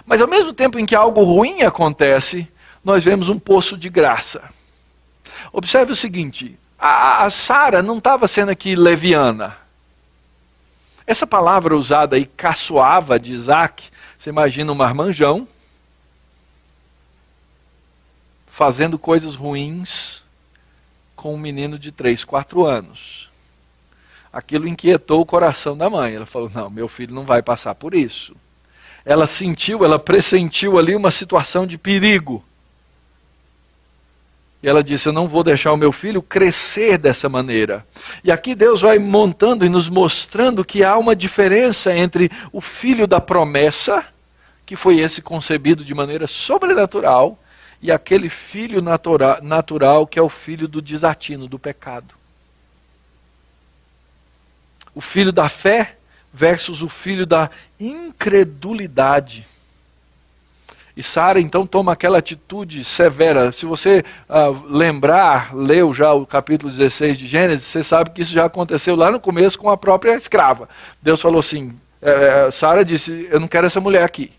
Mas ao mesmo tempo em que algo ruim acontece, nós vemos um poço de graça. Observe o seguinte, a Sara não estava sendo aqui leviana. Essa palavra usada aí, caçoava de Isaac, você imagina um marmanjão fazendo coisas ruins com um menino de 3, 4 anos. Aquilo inquietou o coração da mãe. Ela falou, não, meu filho não vai passar por isso. Ela pressentiu ali uma situação de perigo. E ela disse, eu não vou deixar o meu filho crescer dessa maneira. E aqui Deus vai montando e nos mostrando que há uma diferença entre o filho da promessa, que foi esse concebido de maneira sobrenatural, e aquele filho natural que é o filho do desatino, do pecado. O filho da fé versus o filho da incredulidade. E Sara então toma aquela atitude severa. Se você leu já o capítulo 16 de Gênesis, você sabe que isso já aconteceu lá no começo com a própria escrava. Deus falou assim, Sara disse, eu não quero essa mulher aqui.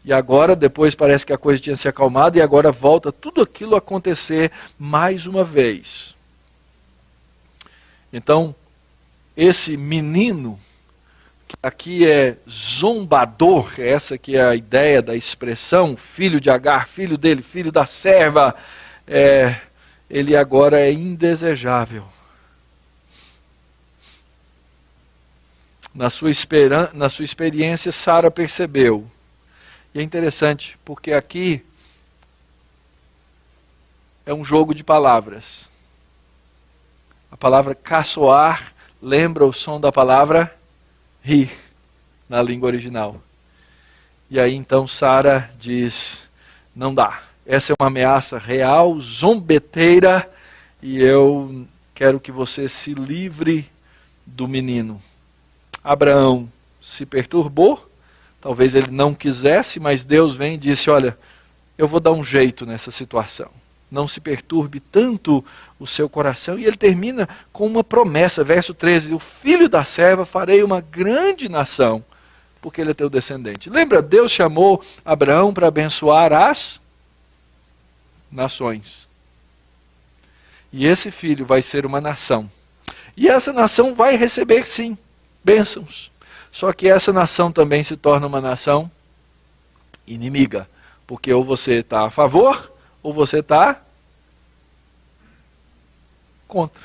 E agora, depois parece que a coisa tinha se acalmado, e agora volta tudo aquilo a acontecer mais uma vez. Então, esse menino, que aqui é zombador, essa que é a ideia da expressão, filho de Agar, filho dele, filho da serva, ele agora é indesejável. Na sua experiência, Sara percebeu. E é interessante, porque aqui é um jogo de palavras. A palavra caçoar lembra o som da palavra rir, na língua original. E aí então Sara diz, não dá. Essa é uma ameaça real, zombeteira, e eu quero que você se livre do menino. Abraão se perturbou. Talvez ele não quisesse, mas Deus vem e disse, olha, eu vou dar um jeito nessa situação. Não se perturbe tanto o seu coração. E ele termina com uma promessa, verso 13, o filho da serva farei uma grande nação, porque ele é teu descendente. Lembra, Deus chamou Abraão para abençoar as nações. E esse filho vai ser uma nação. E essa nação vai receber, sim, bênçãos. Só que essa nação também se torna uma nação inimiga. Porque ou você está a favor, ou você está contra.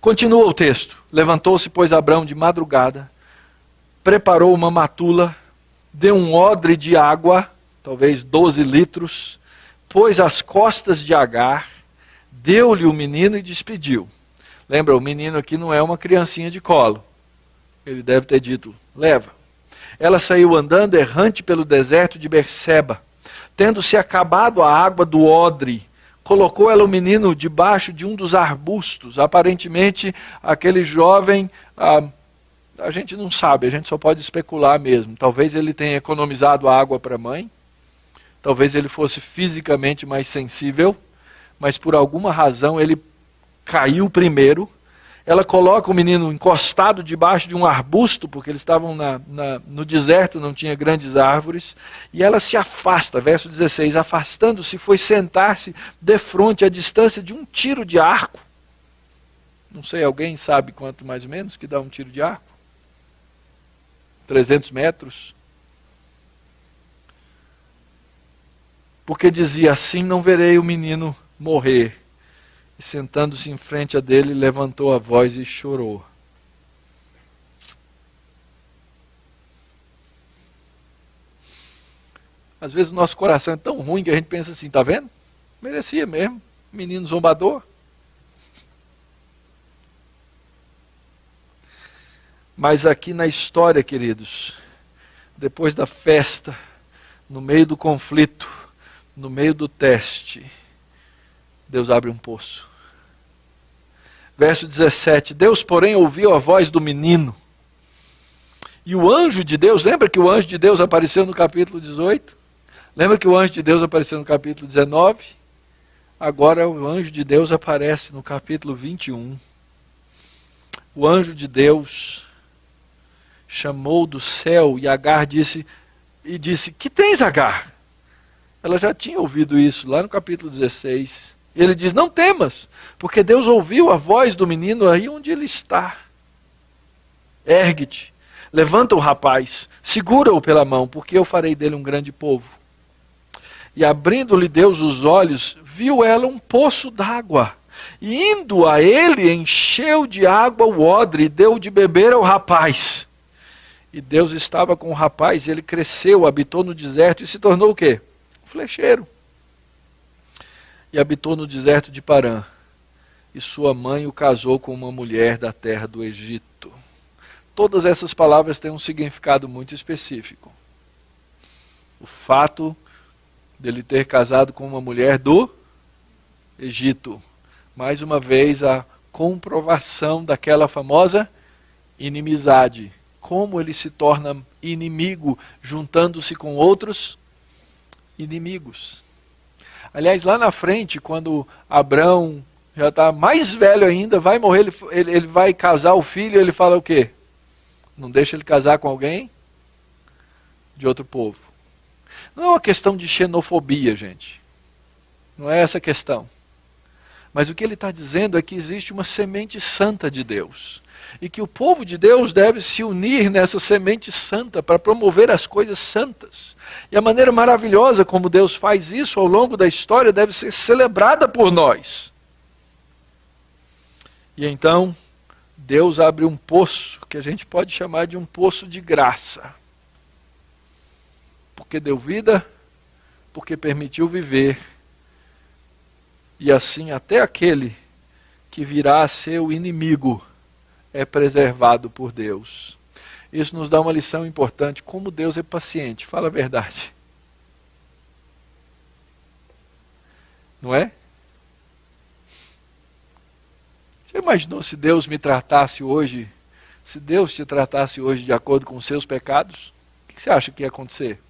Continua o texto. Levantou-se, pois, Abrão de madrugada, preparou uma matula, deu um odre de água, talvez 12 litros, pôs às costas de Agar, deu-lhe o menino e despediu. Lembra, o menino aqui não é uma criancinha de colo. Ele deve ter dito, leva. Ela saiu andando errante pelo deserto de Berseba. Tendo-se acabado a água do odre, colocou ela o menino debaixo de um dos arbustos. Aparentemente, aquele jovem, a gente não sabe, a gente só pode especular mesmo. Talvez ele tenha economizado a água para a mãe. Talvez ele fosse fisicamente mais sensível. Mas por alguma razão ele caiu primeiro. Ela coloca o menino encostado debaixo de um arbusto, porque eles estavam no deserto, não tinha grandes árvores, e ela se afasta, verso 16, afastando-se, foi sentar-se defronte à distância de um tiro de arco. Não sei, alguém sabe quanto mais ou menos que dá um tiro de arco? 300 metros? Porque dizia, assim não verei o menino morrer. E sentando-se em frente a dele, levantou a voz e chorou. Às vezes o nosso coração é tão ruim que a gente pensa assim, tá vendo? Merecia mesmo, menino zombador. Mas aqui na história, queridos, depois da festa, no meio do conflito, no meio do teste, Deus abre um poço. Verso 17, Deus, porém, ouviu a voz do menino. E o anjo de Deus, lembra que o anjo de Deus apareceu no capítulo 18? Lembra que o anjo de Deus apareceu no capítulo 19? Agora o anjo de Deus aparece no capítulo 21. O anjo de Deus chamou do céu e Agar disse, que tens, Agar? Ela já tinha ouvido isso lá no capítulo 16. E ele diz, não temas, porque Deus ouviu a voz do menino aí onde ele está. Ergue-te, levanta o rapaz, segura-o pela mão, porque eu farei dele um grande povo. E abrindo-lhe Deus os olhos, viu ela um poço d'água. E indo a ele, encheu de água o odre e deu de beber ao rapaz. E Deus estava com o rapaz, e ele cresceu, habitou no deserto e se tornou o quê? Um flecheiro. E habitou no deserto de Parã. E sua mãe o casou com uma mulher da terra do Egito. Todas essas palavras têm um significado muito específico. O fato dele ter casado com uma mulher do Egito. Mais uma vez, a comprovação daquela famosa inimizade. Como ele se torna inimigo juntando-se com outros inimigos. Aliás, lá na frente, quando Abrão já está mais velho ainda, vai morrer, ele vai casar o filho, ele fala o quê? Não deixa ele casar com alguém de outro povo. Não é uma questão de xenofobia, gente. Não é essa a questão. Mas o que ele está dizendo é que existe uma semente santa de Deus. E que o povo de Deus deve se unir nessa semente santa para promover as coisas santas. E a maneira maravilhosa como Deus faz isso ao longo da história deve ser celebrada por nós. E então, Deus abre um poço, que a gente pode chamar de um poço de graça. Porque deu vida, porque permitiu viver. E assim até aquele que virá a ser o inimigo é preservado por Deus. Isso nos dá uma lição importante, como Deus é paciente, fala a verdade. Não é? Você imaginou se Deus me tratasse hoje, se Deus te tratasse hoje de acordo com os seus pecados? O que você acha que ia acontecer?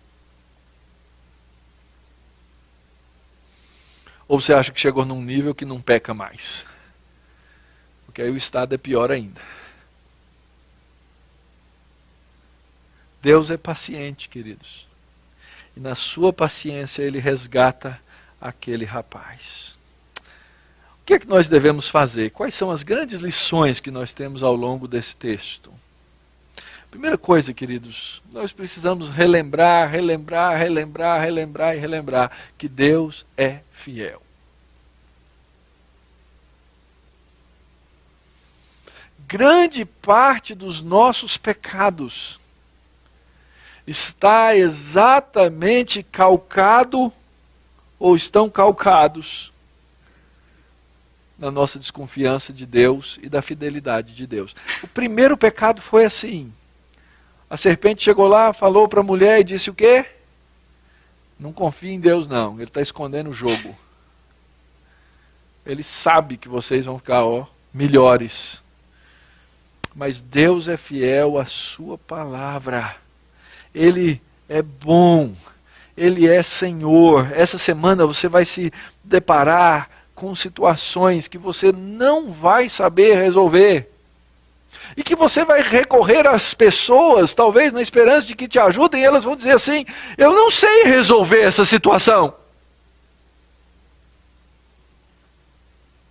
Ou você acha que chegou num nível que não peca mais? Porque aí o estado é pior ainda. Deus é paciente, queridos. E na sua paciência ele resgata aquele rapaz. O que é que nós devemos fazer? Quais são as grandes lições que nós temos ao longo desse texto? Primeira coisa, queridos, nós precisamos relembrar que Deus é fiel. Grande parte dos nossos pecados está exatamente calcado, ou estão calcados, na nossa desconfiança de Deus e da fidelidade de Deus. O primeiro pecado foi assim. A serpente chegou lá, falou para a mulher e disse o quê? Não confie em Deus não, ele está escondendo o jogo. Ele sabe que vocês vão ficar melhores. Mas Deus é fiel à sua palavra. Ele é bom. Ele é Senhor. Essa semana você vai se deparar com situações que você não vai saber resolver. E que você vai recorrer às pessoas, talvez na esperança de que te ajudem, e elas vão dizer assim, eu não sei resolver essa situação.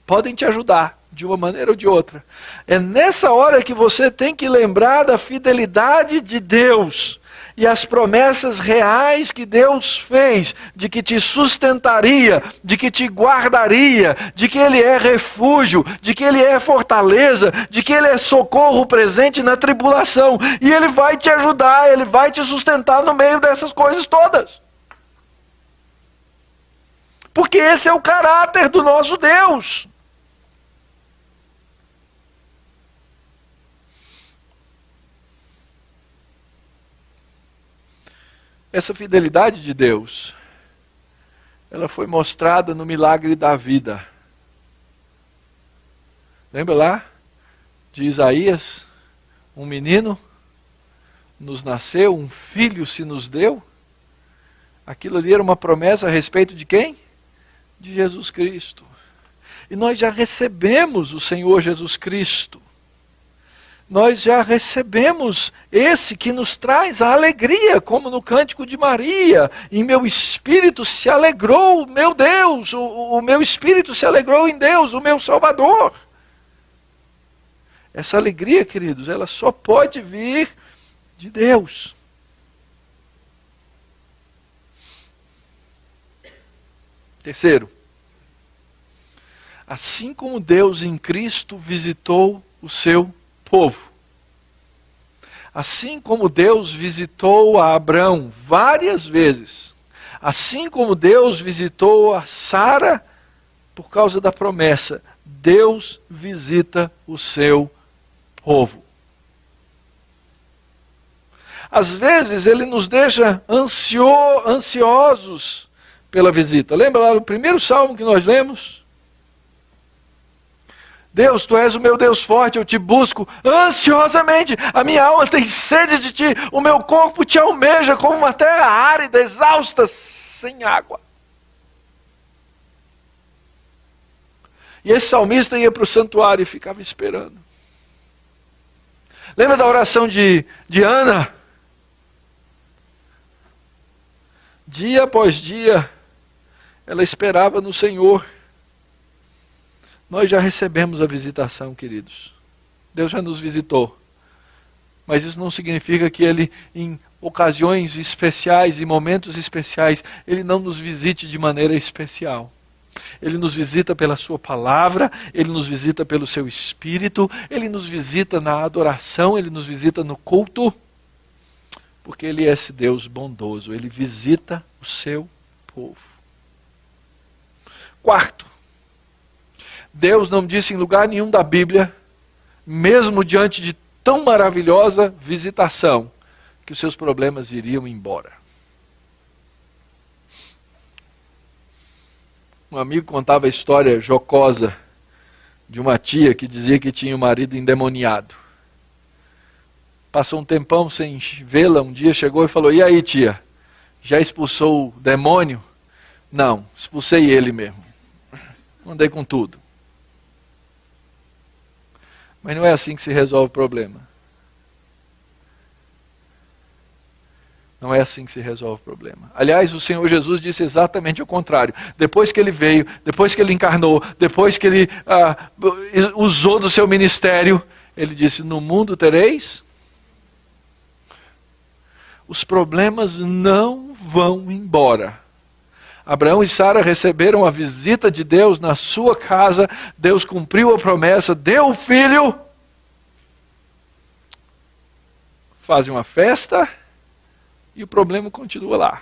Podem te ajudar, de uma maneira ou de outra. É nessa hora que você tem que lembrar da fidelidade de Deus. E as promessas reais que Deus fez, de que te sustentaria, de que te guardaria, de que Ele é refúgio, de que Ele é fortaleza, de que Ele é socorro presente na tribulação. E Ele vai te ajudar, Ele vai te sustentar no meio dessas coisas todas. Porque esse é o caráter do nosso Deus. Essa fidelidade de Deus, ela foi mostrada no milagre da vida. Lembra lá de Isaías? Um menino nos nasceu, um filho se nos deu. Aquilo ali era uma promessa a respeito de quem? De Jesus Cristo. E nós já recebemos o Senhor Jesus Cristo. Nós já recebemos esse que nos traz a alegria, como no cântico de Maria. Em meu espírito se alegrou, meu Deus, o meu espírito se alegrou em Deus, o meu Salvador. Essa alegria, queridos, ela só pode vir de Deus. Terceiro, assim como Deus em Cristo visitou o seu povo, assim como Deus visitou a Abraão várias vezes, assim como Deus visitou a Sara por causa da promessa, Deus visita o seu povo. Às vezes ele nos deixa ansiosos pela visita. Lembra lá no primeiro salmo que nós lemos? Deus, tu és o meu Deus forte, eu te busco ansiosamente, a minha alma tem sede de ti, o meu corpo te almeja como uma terra árida, exausta, sem água. E esse salmista ia para o santuário e ficava esperando. Lembra da oração de Ana? Dia após dia, ela esperava no Senhor. Nós já recebemos a visitação, queridos. Deus já nos visitou. Mas isso não significa que Ele, em ocasiões especiais, em momentos especiais, Ele não nos visite de maneira especial. Ele nos visita pela sua palavra, Ele nos visita pelo seu Espírito, Ele nos visita na adoração, Ele nos visita no culto, porque Ele é esse Deus bondoso, Ele visita o seu povo. Quarto, Deus não disse em lugar nenhum da Bíblia, mesmo diante de tão maravilhosa visitação, que os seus problemas iriam embora. Um amigo contava a história jocosa de uma tia que dizia que tinha um marido endemoniado. Passou um tempão sem vê-la, um dia chegou e falou, e aí tia, já expulsou o demônio? Não, expulsei ele mesmo. Andei com tudo. Mas não é assim que se resolve o problema. Não é assim que se resolve o problema. Aliás, o Senhor Jesus disse exatamente o contrário. Depois que Ele veio, depois que Ele encarnou, depois que Ele usou do seu ministério, Ele disse, no mundo tereis. Os problemas não vão embora. Abraão e Sara receberam a visita de Deus na sua casa, Deus cumpriu a promessa, deu o filho, fazem uma festa e o problema continua lá.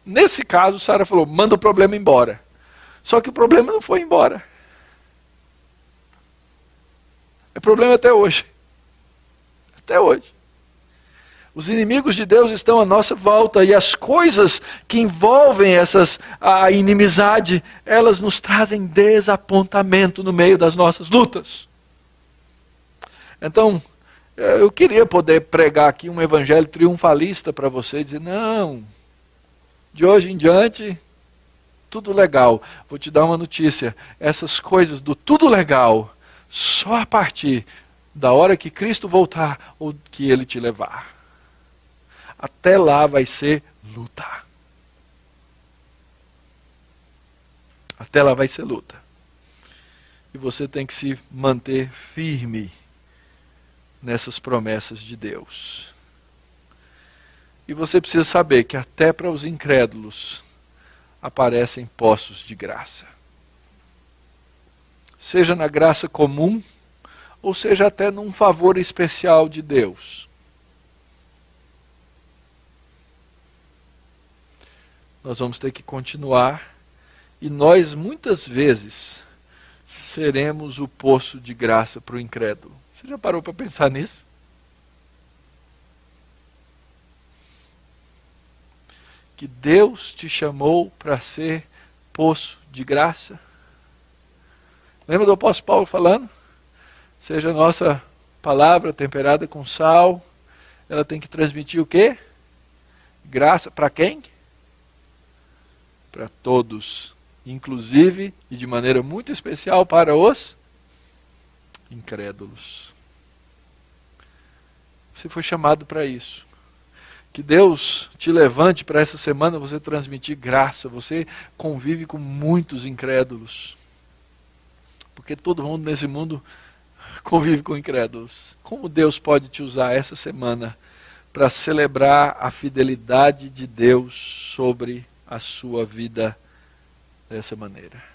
Nesse caso, Sara falou, manda o problema embora. Só que o problema não foi embora. É problema até hoje. Até hoje. Os inimigos de Deus estão à nossa volta e as coisas que envolvem a inimizade, elas nos trazem desapontamento no meio das nossas lutas. Então, eu queria poder pregar aqui um evangelho triunfalista para você, dizer, não, de hoje em diante, tudo legal. Vou te dar uma notícia, essas coisas do tudo legal, só a partir da hora que Cristo voltar ou que Ele te levar. Até lá vai ser luta. Até lá vai ser luta. E você tem que se manter firme nessas promessas de Deus. E você precisa saber que até para os incrédulos aparecem poços de graça. Seja na graça comum, ou seja até num favor especial de Deus. Nós vamos ter que continuar, e nós muitas vezes seremos o poço de graça para o incrédulo. Você já parou para pensar nisso? Que Deus te chamou para ser poço de graça? Lembra do apóstolo Paulo falando? seja a nossa palavra temperada com sal, ela tem que transmitir o quê? Graça para quem? Para todos, inclusive e de maneira muito especial para os incrédulos. Você foi chamado para isso. Que Deus te levante para essa semana você transmitir graça. Você convive com muitos incrédulos. Porque todo mundo nesse mundo convive com incrédulos. Como Deus pode te usar essa semana para celebrar a fidelidade de Deus sobre a sua vida dessa maneira?